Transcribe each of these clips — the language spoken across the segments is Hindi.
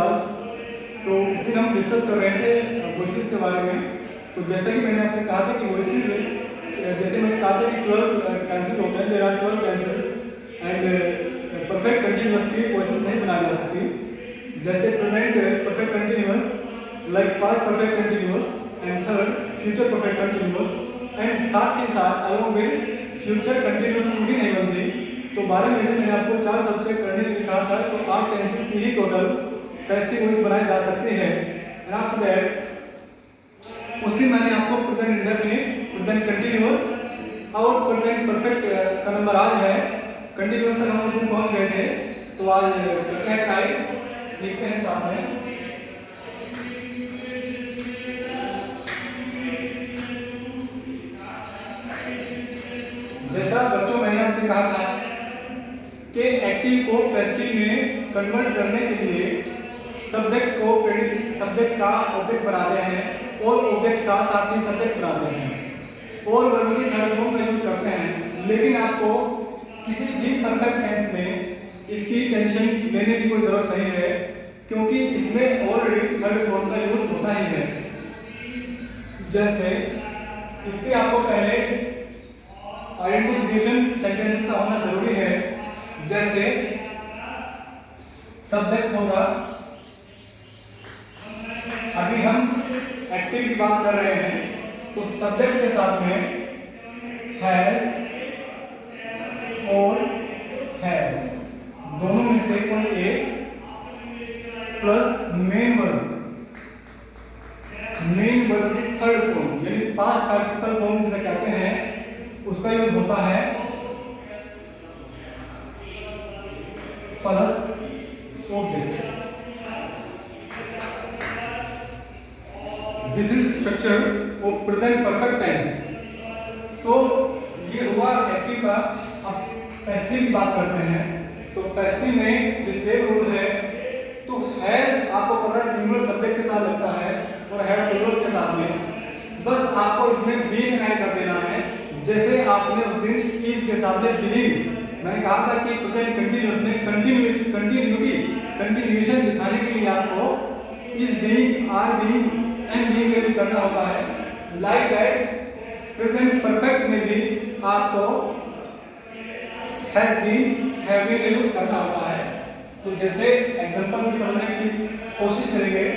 क्लास। तो उस दिन हम डिस्कस कर रहे थे वॉइसेस के बारे में। तो जैसा कि मैंने आपसे कहा था कि वॉइसेस, जैसे मैंने कहा था कि 12 टेंसेस होते हैं, there are 12 tenses and perfect continuously voices नहीं बनाई जा सकती। जैसे present perfect continuous, like past perfect continuous and third future perfect continuous, and साथ ही साथ अलोंग विद फ्यूचर कंटिन्यूअस भी नहीं बनती। तो 12 में से मैंने आपको 4 सब्जेक्ट करने के लिए कहा था, तो 8 टेंसेस की ही टोटल पैसिव वॉइस बनाई जा सकती है। एंड आफ्टर दैट उस दिन मैंने आपको प्रेजेंट इंडेफिनिट, प्रेजेंट कंटिन्यूअस और प्रेजेंट परफेक्ट का नंबर आज है। कंटिन्यूअस तक हम उस दिन पहुंच गए थे। तो आज करते हैं ट्राई, सीखते हैं साथ में। जैसा बच्चों मैंने आपसे कहा था कि एक्टिव को पैसिव में कन्वर्ट करने के लिए सब्जेक्ट को सब्जेक्ट का ऑब्जेक्ट बनाते हैं और ऑब्जेक्ट का साथ ही सब्जेक्ट बनाते हैं और वर्ब की थर्ड फॉर्म का यूज करते हैं। लेकिन आपको किसी भी परफेक्ट टेंस में इसकी टेंशन लेने की कोई जरूरत नहीं है, क्योंकि इसमें ऑलरेडी थर्ड फॉर्म का यूज होता ही है। जैसे इसके आपको पहले आइडेंटिफिकेशन सेंटेंस का होना जरूरी है। जैसे सब्जेक्ट होगा, अभी हम एक्टिव की बात कर रहे हैं, तो सब्जेक्ट के साथ में हैज और हैव दोनों में से कोई एक प्लस मेन वर्ब की थर्ड फॉर्म यानी पास्ट पार्टिसिपल फॉर्म जिसे कहते हैं, उसका यूज होता है plus object. This is structure of present perfect tense. So ये हुआ एक्टिव का। अब पैसिव की बात करते हैं। तो पैसिव में जो सेम रूल है, तो हैज आपको पता है सिंगुलर सब्जेक्ट के साथ लगता है और हैव प्लूरल के साथ में, बस आपको इसमें बीइंग ऐड कर देना है। जैसे आपने उस दिन इज के साथ में बीइंग, मैंने कहा था कि प्रेजेंट कंटीन्यूअस में कंटिन्यूएशन दिखाने के लिए आपको is being, are being and being use करना होता है। लाइक दैट प्रेजेंट परफेक्ट में भी आपको has been, have been use करना होता है। तो जैसे एग्जांपल से समझने की कोशिश करेंगे।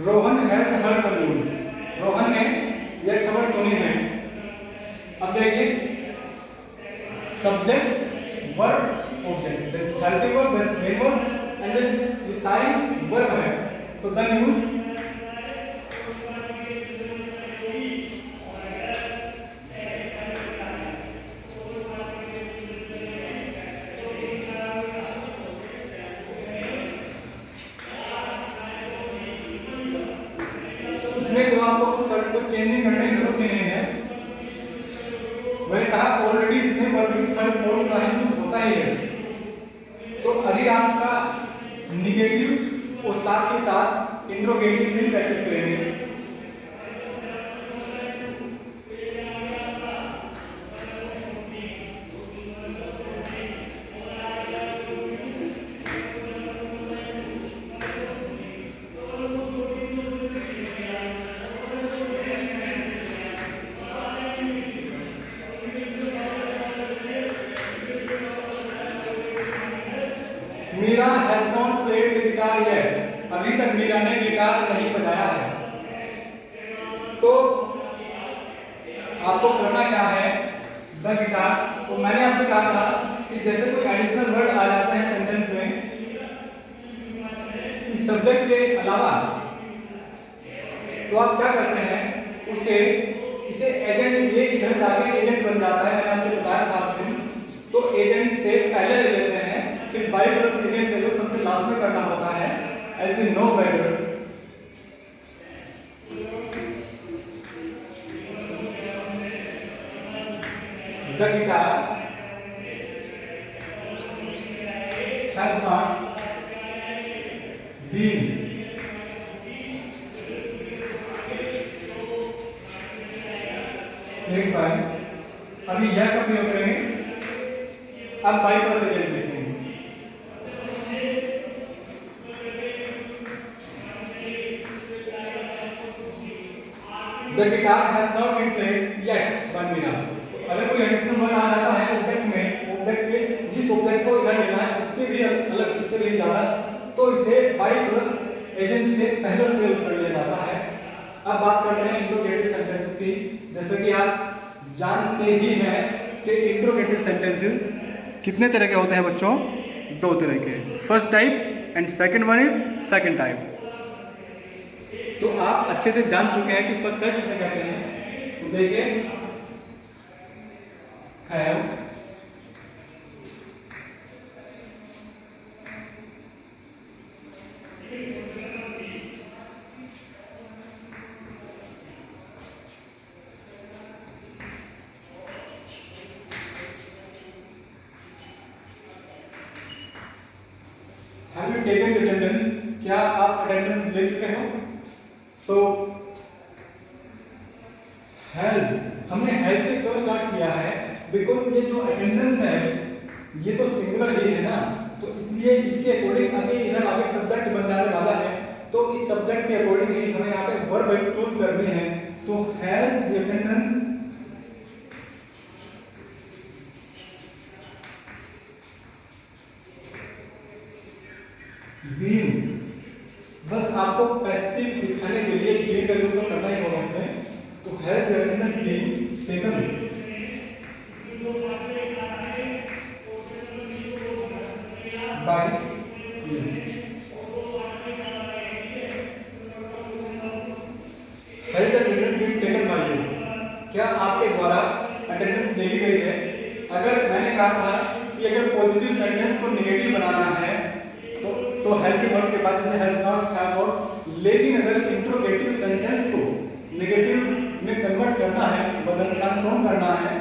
Rohan has heard the news. Rohan ने यह खबर सुनी है। अब देखिए subject verb object, this helping verb, this main verb and this sign verb है। तो द न्यूज कुछ चेंजिंग करने की जरूरत नहीं है। मैंने कहा ऑलरेडी इसमें वर्ब की थर्ड फॉर्म का यूज होता ही है। तो अभी आपका निगेटिव और साथ ही साथ इंट्रोगेटिव भी प्रैक्टिस करेंगे। Meera has not played the guitar yet. अभी तक मीरा ने गिटार नहीं बजाया है। तो आपको करना क्या है, द गिटार। तो मैंने आपसे कहा था कि जैसे कोई एडिशनल वर्ड आ जाता है सेंटेंस में इस सब्जेक्ट के अलावा, तो आप क्या करते हैं, उसे इसे एजेंट, ये इधर जाके एजेंट बन जाता है। मैंने आपसे बताया था आप दिन। तो एजेंट से पहले ले लेते हैं, फिर बाय प्लस एजेंट का यूज सबसे लास्ट में करना होता है। ऐसे no better, the guitar has not been एक बार। अभी यह का प्रयोग करेंगे, अब बाई पर सेकेंड देखेंगे। The guitar has not been played yet by Meena। अगर कोई एडिशनल वर्ड आ जाता है ऑब्जेक्ट में, ऑब्जेक्ट के जिस ऑब्जेक्ट को इधर लेना है उसके भी अलग इससे नहीं ज्यादा, तो इसे बाई प्लस एजेंट से पहले से कर लिया जाता है। अब बात करते हैं इंट्रोगेटिव सेंटेंसेस की। जैसे कि आप जानते ही हैं कि इंट्रोगेटिव सेंटेंसेस कितने तरह के होते हैं बच्चों? दो तरह के, first type and second one is second type. तो आप अच्छे से जान चुके हैं कि फर्स्ट टाइप किसे कहते हैं। तो देखिए, have, have you taken attendance? क्या आप अटेंडेंस ले चुके हो? तो हैज, हमने हैज से क्यों स्टार्ट किया है? बिकॉज ये जो अटेंडेंस है ये तो सिंगुलर ही है ना, तो इसलिए इसके अकॉर्डिंग आगे इधर आगे सब्जेक्ट बन जाने वाला है। तो इस सब्जेक्ट के अकॉर्डिंग ही हमें यहाँ पे वर्ब चूज करने हैं। तो हैज द अटेंडेंस बीन, बस आपको पैसिव दिखाने के लिए बीन का यूज करना ही होगा इसमें। तो has the attendance been taken by you. Has the attendance been taken by you, क्या आपके द्वारा अटेंडेंस ले ली गई है? अगर मैंने कहा था कि अगर पॉजिटिव सेंटेंस को नेगेटिव बनाना है तो हैव के वर्ड के बाद जैसे हैज नॉट, हैव नॉट, लेकिन अगर इंट्रोगेटिव सेंटेंस को नेगेटिव में कन्वर्ट करना है, बदल ट्रांसफॉर्म करना है,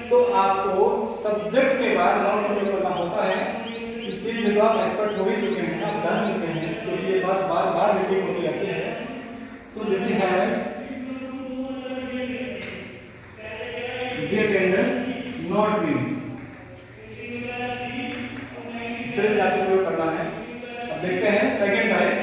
तो आपको सब्जेक्ट के बाद नाउन प्रयोग करना होता है। इस चीज में तो आप एक्सपर्ट हो ही चुके हैं, आप जान चुके हैं, क्योंकि ये बात बार बार रिपीट होती रहती है। तो this has the attendance not been, इस तरह से प्रयोग करना है। अब देखते हैं second type.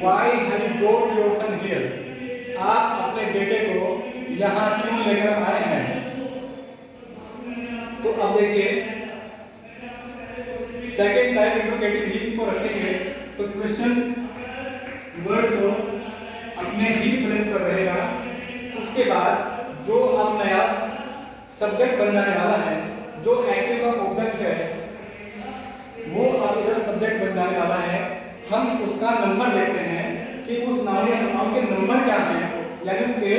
Why have you brought your son here? आप अपने बेटे को यहाँ क्यों लेकर आए हैं? तो अब देखिए सेकंड टाइप इंट्रोगेटिव ही इसको रखेंगे तो क्वेश्चन वर्ड को अपने ही प्लेस पर रहेगा। उसके बाद जो अब नया सब्जेक्ट बन जाने वाला है, जो एक्टिव का ऑब्जेक्ट है, वो अब इधर सब्जेक्ट बन जाने वाला है। हम उसका नंबर देखते हैं कि उस नाउन के नंबर क्या है, यानी उसके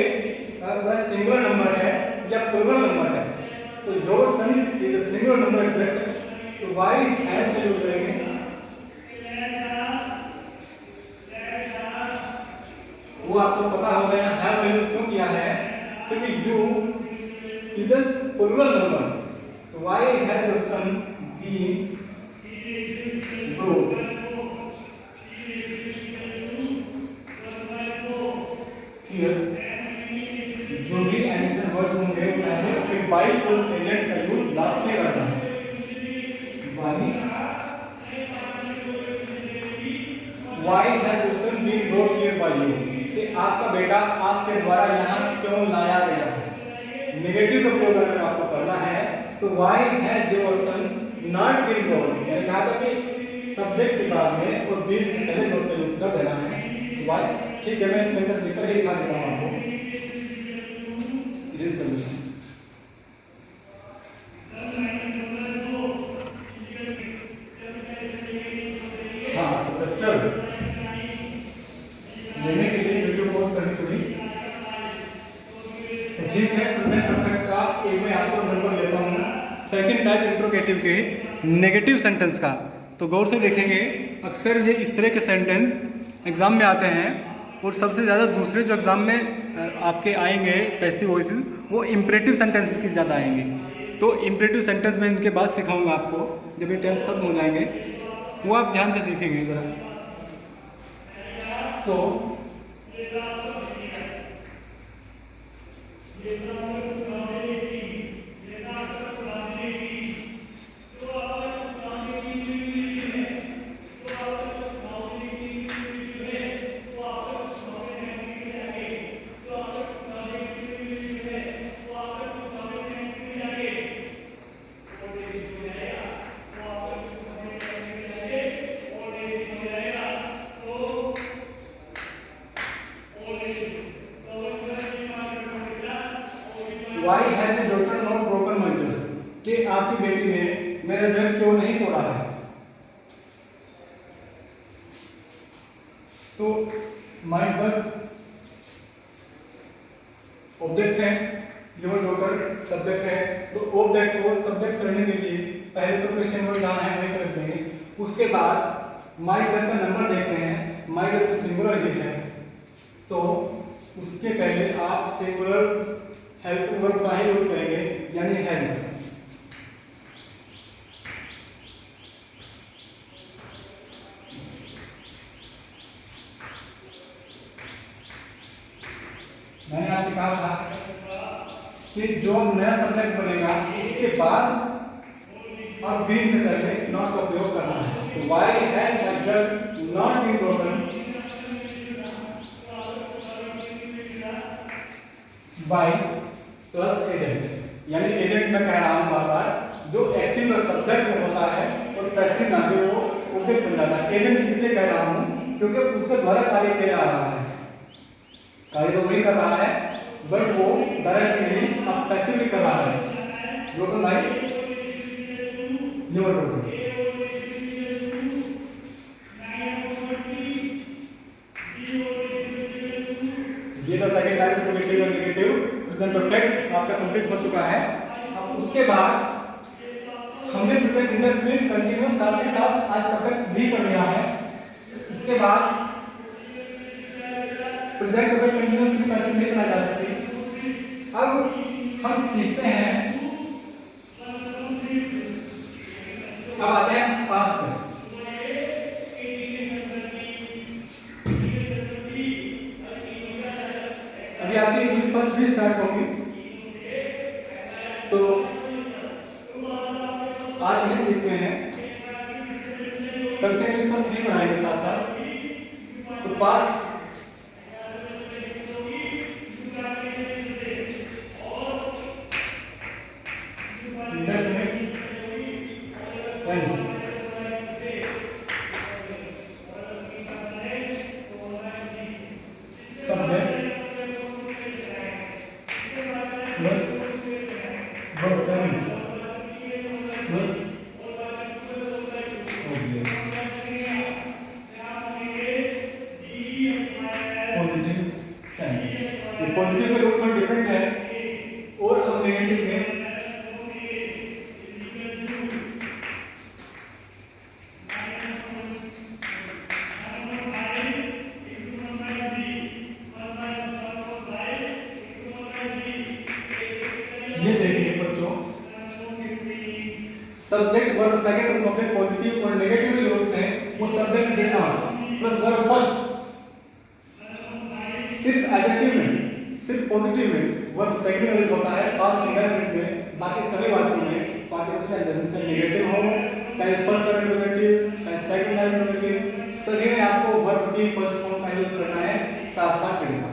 सिंगुलर नंबर है या प्लूरल नंबर है। तो your son is a singular number exact. तो व्हाई हैज यूज करेंगे, वो आपको पता हो गया। हैव यूज क्यों किया है? क्योंकि you is a plural number. तो why has the son been brought? जो भी एडिशन वर्ड होंगे उन्हें फिर बाई प्लस एजेंट का यूज लास्ट में करना है। Why has your son been brought here by you? कि आपका बेटा आपके द्वारा यहाँ क्यों लाया गया है? नेगेटिव का प्रयोग अगर आपको करना है तो why has your son not been brought? मैंने कहा था कि सब्जेक्ट के बाद में और बीन से पहले वर्ड का यूज कर देना है। why, ठीक है, मैं सेंटेंस लिखकर ही दिखा देता हूँ आपको। It is condition. हाँ, डिस्टर्ब लेने के लिए वीडियो पॉज करनी पड़ी। एडजेक्टिव के नेगेटिव सेंटेंस का। तो गौर से देखेंगे, अक्सर ये इस तरह के सेंटेंस एग्ज़ाम में आते हैं, और सबसे ज़्यादा दूसरे जो एग्ज़ाम में आपके आएंगे पैसिव वॉइसेस, वो इम्परेटिव सेंटेंसेस की ज़्यादा आएंगे। तो इम्परेटिव सेंटेंस में इनके बाद सिखाऊंगा आपको, जब ये टेंस खत्म हो जाएंगे वो आप ध्यान से सीखेंगे ज़रा। तो Why has a daughter not broken my jar? कि आपकी बेटी ने मेरा जग क्यों नहीं तोड़ा है। तो माई जग ऑब्जेक्ट है, योर डॉटर सब्जेक्ट है। तो ऑब्जेक्ट को सब्जेक्ट करने के लिए पहले तो क्वेश्चन वर्ड जहाँ है वही कर देंगे। उसके बाद माई जग का नंबर देखते हैं, माई जग तो सिंगुलर ही है, तो उसके पहले आप सिंगुलर हेल्प वर्ब का ही यूज करेंगे, यानी हेल्प। मैंने आपसे कहा था कि जो नया सब्जेक्ट बनेगा उसके बाद और बीन से पहले नॉट का उपयोग करना है। Why has my jug not been broken by plus agent, यानी एजेंट में कह रहा हूं बार बार, जो एक्टिव का सब्जेक्ट होता है और पैसिव ना भी वो ऑब्जेक्ट बन जाता है। एजेंट इसलिए कह रहा हूं क्योंकि उसके द्वारा कार्य किया जा रहा है, कार्य तो वही कर रहा है बट वो डायरेक्टली नहीं, अब पैसिवली कर रहा है। Broken by your daughter. ये तो सेकंड टाइप पॉजिटिव और नेगेटिव प्रेजेंट परफेक्ट आपका कंप्लीट हो चुका है। अब उसके बाद हमने प्रेजेंट इंडेफिनिट कंटीन्यूअस साथ के साथ आज परफेक्ट भी कर लिया है। उसके बाद प्रेजेंट परफेक्ट कंटीन्यूअस की पैसिव नहीं बनाई जा सकती। अब हम सीखते हैं, अब आते हैं पास्ट में। अभी आपकी इंग्लिश फर्स्ट भी स्टार्ट होगी, तो आज इंग्लिश सीखते हैं, कल से इंग्लिश फर्स्ट भी बनाएंगे साथ साथ। तो past indefinite tense, subject plus verb tense plus object, positive sense. ये पॉजिटिव के रूप में डिफरेंट है और अब नेगेटिव में ये देखिए बच्चों, subject verb second object positive और नेगेटिव जो रूप हैं वो सब्जेक्ट देना प्लस वर्ब फर्स्ट। सिर्फ एडजेक्टिव में, सिर्फ पॉजिटिव में वर्ब सेकंड यूज होता है, पास्ट इंडेफिनिट में। बाकी सभी वाक्यों में पार्टिसिपल टेंस चाहे नेगेटिव हो, चाहे फर्स्ट इंडेफिनिट, चाहे सेकंड इंडेफिनिट, सभी में आपको वर्ब की फर्स्ट फॉर्म का यूज करना है साथ साथ करना।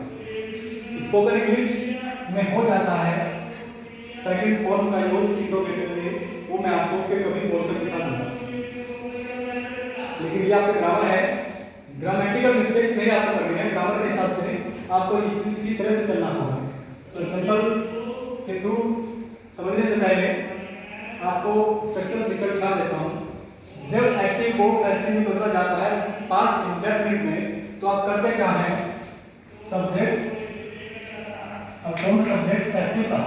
स्पोकन इंग्लिश में हो जाता है सेकंड फॉर्म का यूज इंट्रोगेटिवली, वो मैं आपको फिर कभी बोलकर दिखा दूंगा। लेकिन ये आपका ग्रामर है, ग्रामेटिकल मिस्टेक्स नहीं आपको करनी है, ग्रामर के हिसाब से आपको इसी तरह से चलना होगा। तो सिंपल के थ्रू समझने से पहले आपको स्ट्रक्चर सीक्वेंस दिखा देता हूँ। जब एक्टिव को पैसिव में बदला जाता है पास्ट इंडेफिनिट में, तो आप करते क्या है, सब्जेक्ट अब कौन सब्जेक्ट पैसिव का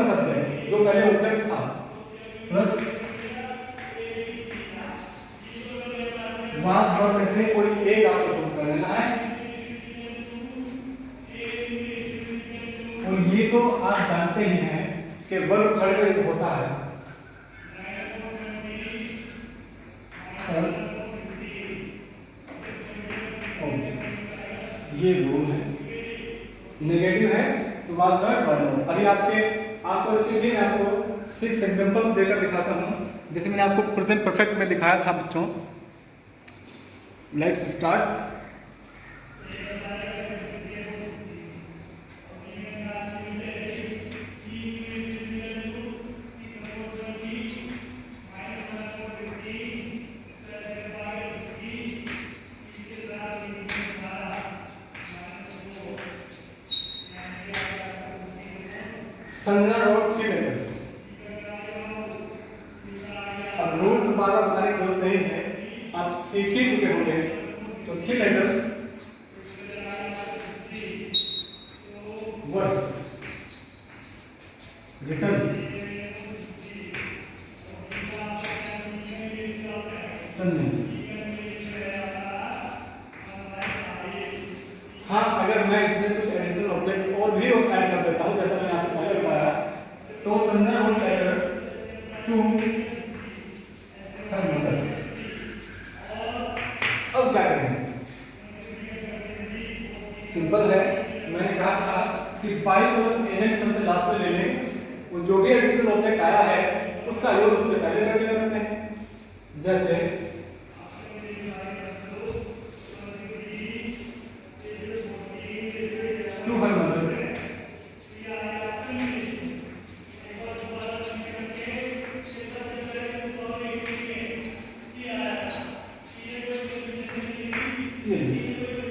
सब्जेक्ट जो पहले ऑब्जेक्ट था प्लस वाज वर्ब में से कोई एक आपको चूज कर लेना है। और ये तो आप जानते ही हैं कि वर्ब थर्ड में होता है ये रूल है, नेगेटिव है तो वाज नॉट वर्ब। अभी आपको इसके लिए मैं आपको 6 एग्जांपल्स देकर दिखाता हूँ। जैसे मैंने आपको प्रेजेंट परफेक्ट में दिखाया था बच्चों। Let's start. संज्ञा और 3 लेटर्स। अब रूल दोबारा बताने की जरूरत नहीं है, आप सीख ही चुके होंगे। तो 3 लेटर्स वर्ड रिटर्न संज्ञा। हाँ, अगर मैं इसमें कुछ एडिशनल ऑब्जेक्ट और भी ऐड कर देता हूँ, जैसा मैंने आपसे पहले बताया, तो संज्ञा और लेटर टू हर मदर। अब क्या करेंगे? सिंपल है, मैंने कहा था कि 5 प्लस एन सबसे लास्ट में ले लें, वो जो भी एडिशनल ऑब्जेक्ट आया है उसका योग उससे पहले कर दिया करते हैं। जैसे टू हर मदर,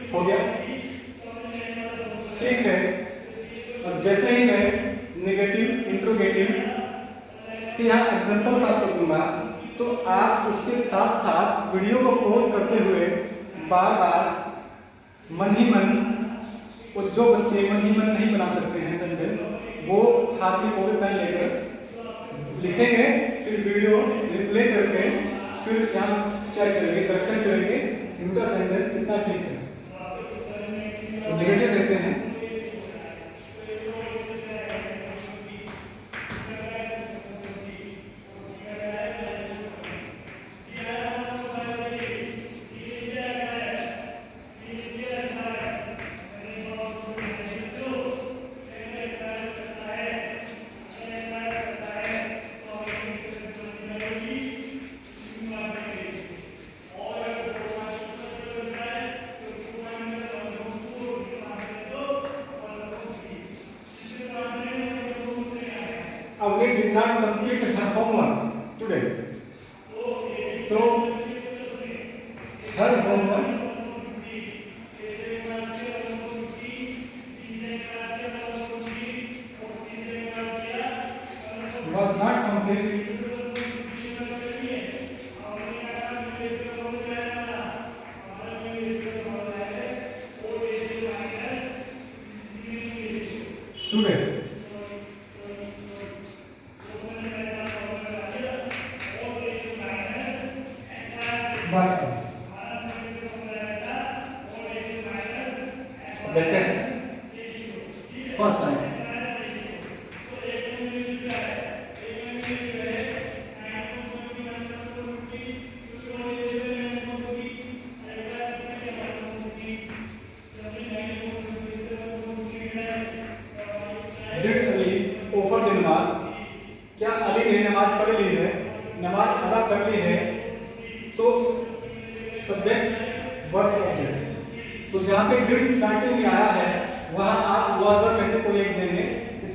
हो गया, ठीक है। अब जैसे ही मैं नेगेटिव इंट्रोगेटिव के यहाँ एग्जांपल्स आपको दूंगा, तो आप उसके साथ साथ वीडियो को पॉज करते हुए बार बार मन ही मन, और जो बच्चे मन ही मन नहीं बना सकते हैं सेंटेंस, वो हाथ में कॉपी पेन लेकर लिखेंगे, फिर वीडियो रिप्ले करके फिर यहाँ चेक करेंगे, करेक्शन करेंगे, इनका सेंटेंस कितना ठीक है। तो नेगेटिव देखते हैं। We did not complete her homework today. तो her homework was not complete. Today. देखते हैं फर्स्ट टाइम। ओवर द नमाज, क्या अली ने नमाज पढ़ ली है, नमाज अदा कर ली है। तो सब्जेक्ट वर्ब ऑब्जेक्ट, तो जहाँ पे डिड स्टार्टिंग में आया है वहाँ आप वाज वर्ब में से कोई एक देंगे।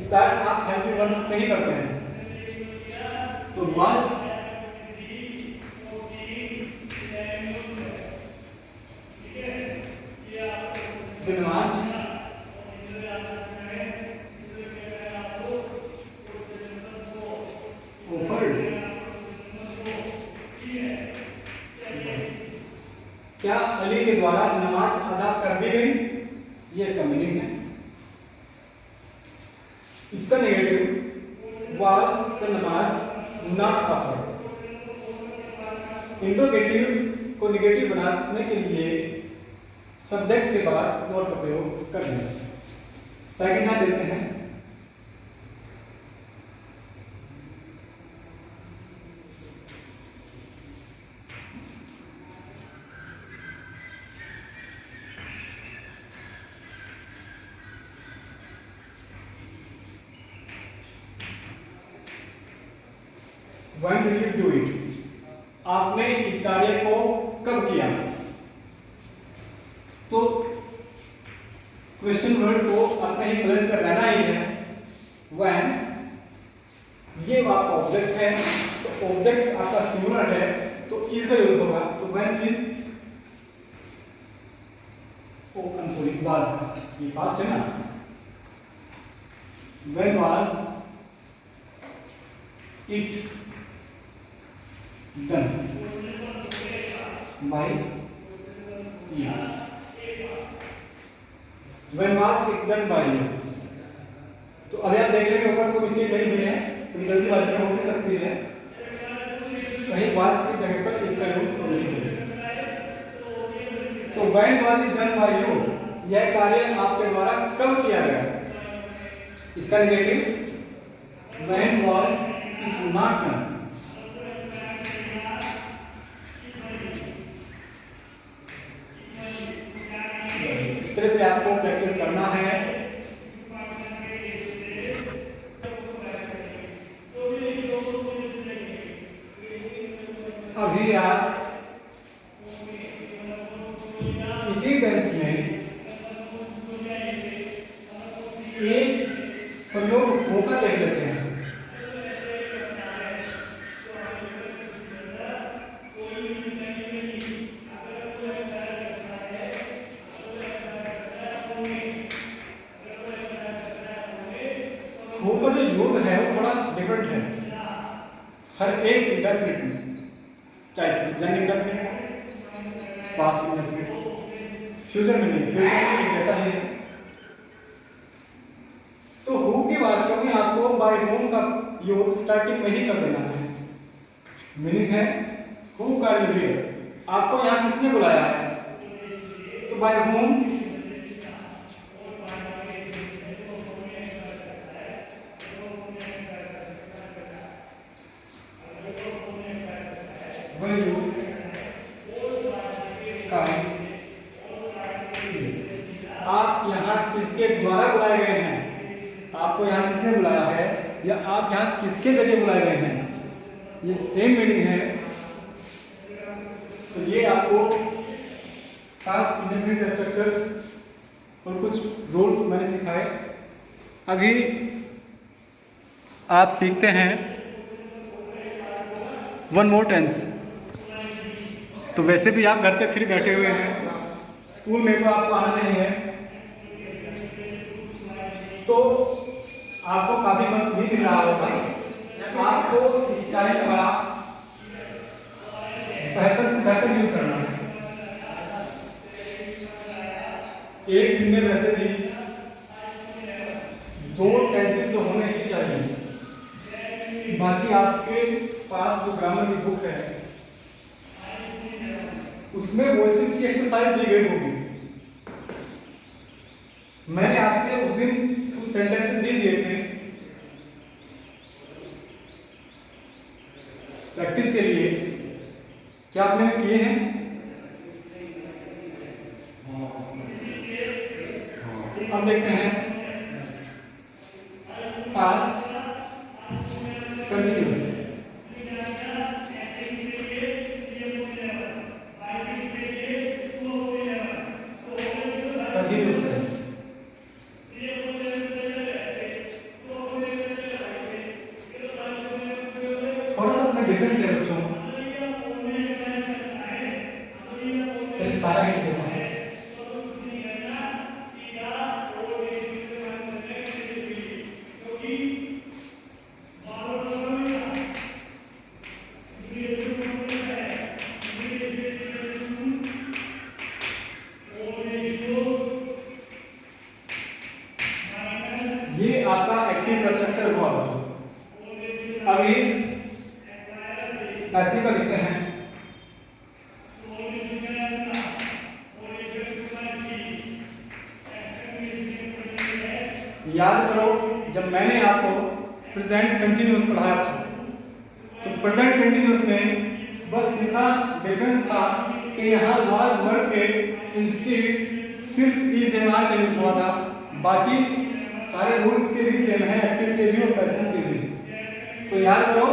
स्टार्ट आप हेल्पिंग वर्ब से ही करते हैं, तो वाज नमाज क्या अली के द्वारा नमाज अदा कर दी गई, ये इसका मीनिंग है। इसका नेगेटिव वाज नमाज नॉट ऑफर्ड। इंट्रोगेटिव को निगेटिव बनाने के लिए सब्जेक्ट के बाद नॉट का प्रयोग कर लें। सेकंड ध्यान देते हैं, When did you do it? आपने इस कार्य को कब किया? तो क्वेश्चन वर्ड को अपने ही प्लेस पर रहना ही है। When ये आपका ऑब्जेक्ट है, तो ऑब्जेक्ट आपका सिंगुलर है, तो इज का यूज होगा। तो when इज सॉरी वाज, ये पास्ट है ना। When was it done by you? When was it done by you? तो अभी आप देख रहे हैं ऊपर कोई मिस्टेक नहीं हुई है, तो जल्दी बात हो भी सकती है, कहीं was की जगह पर इसका यूज तो नहीं है। So when was it done by you? यह कार्य आपके द्वारा कब किया गया? इसका negative when was it not done? इस तरह से आपको प्रैक्टिस करना है। अभी आप इसी टेंस में एक प्रयोग होकर देख लेते हैं। हो का जो योग है वो थोड़ा डिफरेंट है हर एक इंडेफिनिट में, चाहे प्रेजेंट इंडेफिनिट हो, पास्ट इंडेफिनिट हो, फ्यूचर में नहीं, फ्यूचर में जैसा ही है। तो हु की बात क्योंकि आपको बाय होम का योग स्टार्टिंग में ही कर देना है। मीनिंग है हु का योग, आपको यहाँ किसने बुलाया है? तो बाय होम आप यहाँ किसके द्वारा बुलाए गए हैं? आपको यहाँ किसने बुलाया है या आप यहाँ किसके जरिए बुलाए गए हैं, ये सेम मीनिंग है। तो ये आपको पास्ट इंडेफिनिट स्ट्रक्चर्स और कुछ रूल्स मैंने सिखाए। अभी आप सीखते हैं वन मोर टेंस। तो वैसे भी आप घर पे फ्री बैठे हुए हैं, स्कूल में तो आपको आना नहीं है, तो आपको काफी वक्त भी मिल रहा होगा। आपको इस टाइम का बेहतर से बेहतर यूज करना है। एक दिन में वैसे भी 2 टेंसेस तो होने ही चाहिए। बाकी आपके पास जो ग्रामर की बुक है उसमें वॉइसेस की एक्सरसाइज दी गई होगी। मैंने आपसे उस दिन कुछ सेंटेंसेस दे दिए थे प्रैक्टिस के लिए, क्या आपने किए हैं? अब देखते हैं पास्ट कंटिन्यूअस। थोड़ा सा डिफरेंस है बच्चों। ऐसे का लिखते हैं। याद करो जब मैंने आपको प्रेजेंट कंटिन्यूअस पढ़ाया था तो प्रेजेंट कंटिन्यूअस में बस इतना डिफरेंस था कि यहाँ वाज वर्ब के इंस्टेड सिर्फ इज एंड आर का यूज हुआ था, बाकी सारे रूल्स के भी सेम है, एक्टिव के भी और पैसिव के भी। तो याद करो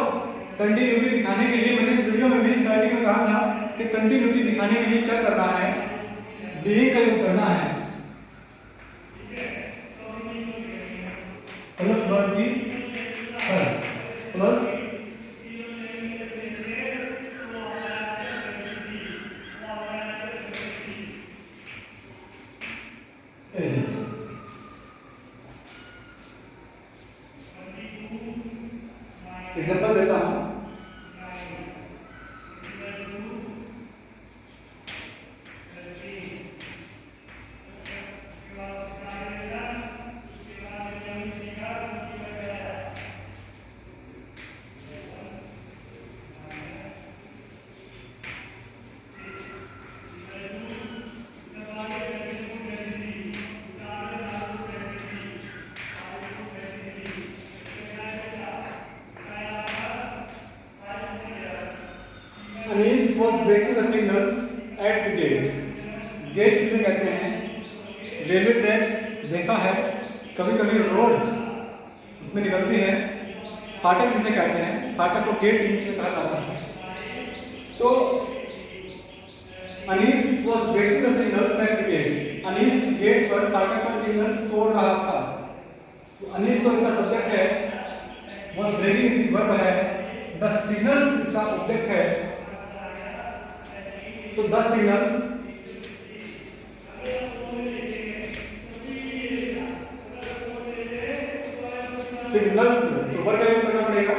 कंटिन्यूटी दिखाने के लिए मैंने इस वीडियो में भी स्टार्टिंग में कहा था कि कंटिन्यूटी दिखाने के लिए क्या करना है, बीइंग का यूज करना है प्लस वर्ब की प्लस एग्जाम्पल देता हूं। Anish was breaking the signals at the gate. Gate किसे कहते हैं? रेलवे ट्रैक देखा है, कभी कभी रोड उसमें निकलती है। फाटक किसे कहते हैं? फाटक को गेट से कहा जाता है। तो Anees was breaking the signals at the gate. Anees gate पर फाटक पर सिग्नल्स तोड़ रहा था। तो अनीस तो इसका सब्जेक्ट है, was breaking वर्ब है, the signals इसका ऑब्जेक्ट है। तो 10 सिग्नल्स तो वर्ब का यूज करना पड़ेगा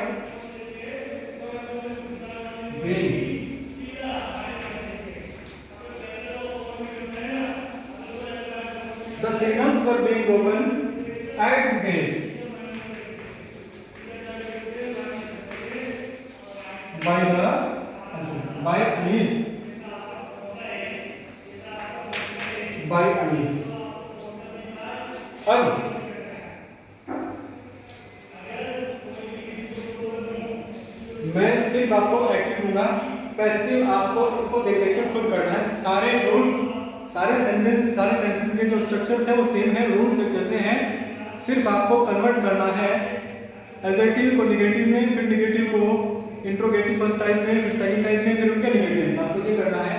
being. The signals were being opened at the gate by Anish. by Anish. अब मैं सिर्फ आपको एक्टिव दूंगा, पैसिव आपको इसको देख देख के खुद करना है। सारे रूल्स, सारे सेंटेंस, सारे टेंसेस के जो स्ट्रक्चर्स है वो सेम है, रूल्स जैसे हैं, सिर्फ आपको कन्वर्ट करना है एडजेक्टिव को नेगेटिव में, फिर नेगेटिव को इंट्रोगेटिव फर्स्ट टाइप में, फिर सेकंड टाइप में, फिर उनके नेगेटिव आपको ये करना है।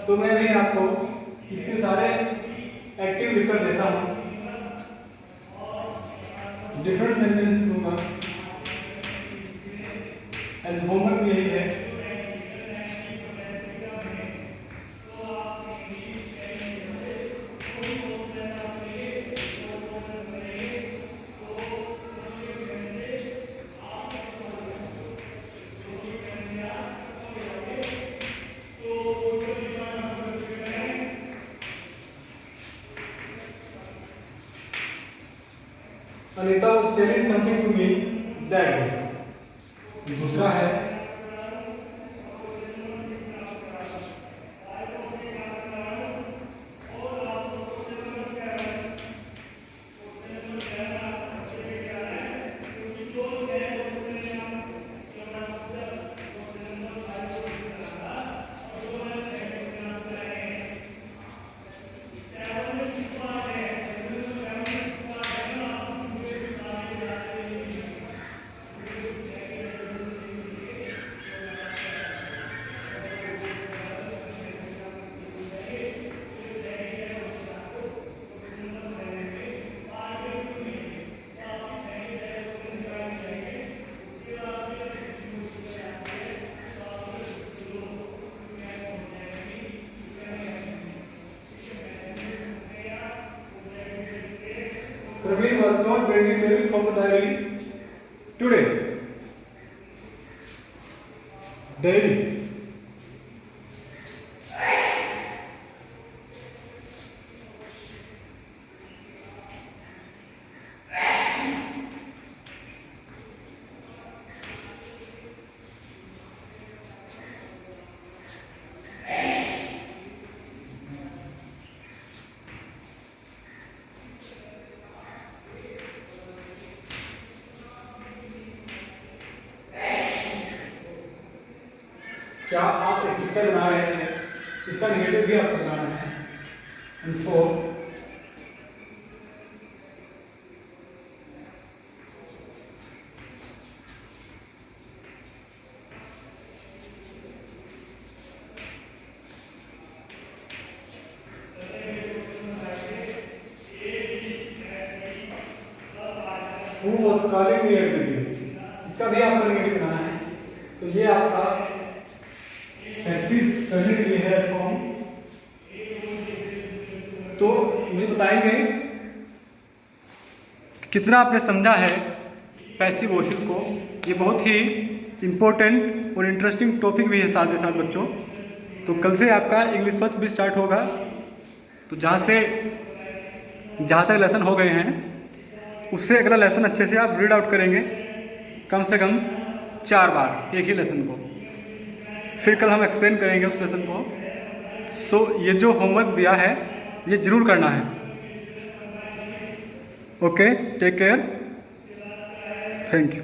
तो मैं भी आपको इसके सारे एक्टिव लिखकर देता हूँ, डिफरेंट सेंटेंस दूंगा, एज होमवर्क यही है। Anita was telling something to me that दूसरा है Praveen was not bringing milk from the dairy today. Dairy. क्या आप एक पिक्चर बना रहे हैं, इसका नेगेटिव भी आपको बनाना है। And 4 Who was calling me at the game? इसका भी आपको नेगेटिव बनाना है। तो ये आपका प्रैक्टिस करने के लिए है फॉर्म। तो मुझे बताएंगे कितना आपने समझा है पैसिव वॉइसेस को। ये बहुत ही इम्पोर्टेंट और इंटरेस्टिंग टॉपिक भी है साथ ही साथ बच्चों। तो कल से आपका इंग्लिश फर्स्ट भी स्टार्ट होगा। तो जहाँ तक लेसन हो गए हैं उससे अगला लेसन अच्छे से आप रीड आउट करेंगे कम से कम 4 बार एक ही लेसन को। फिर कल हम एक्सप्लेन करेंगे उस लेसन को। सो ये जो होमवर्क दिया है ये ज़रूर करना है। Okay, take care, thank you.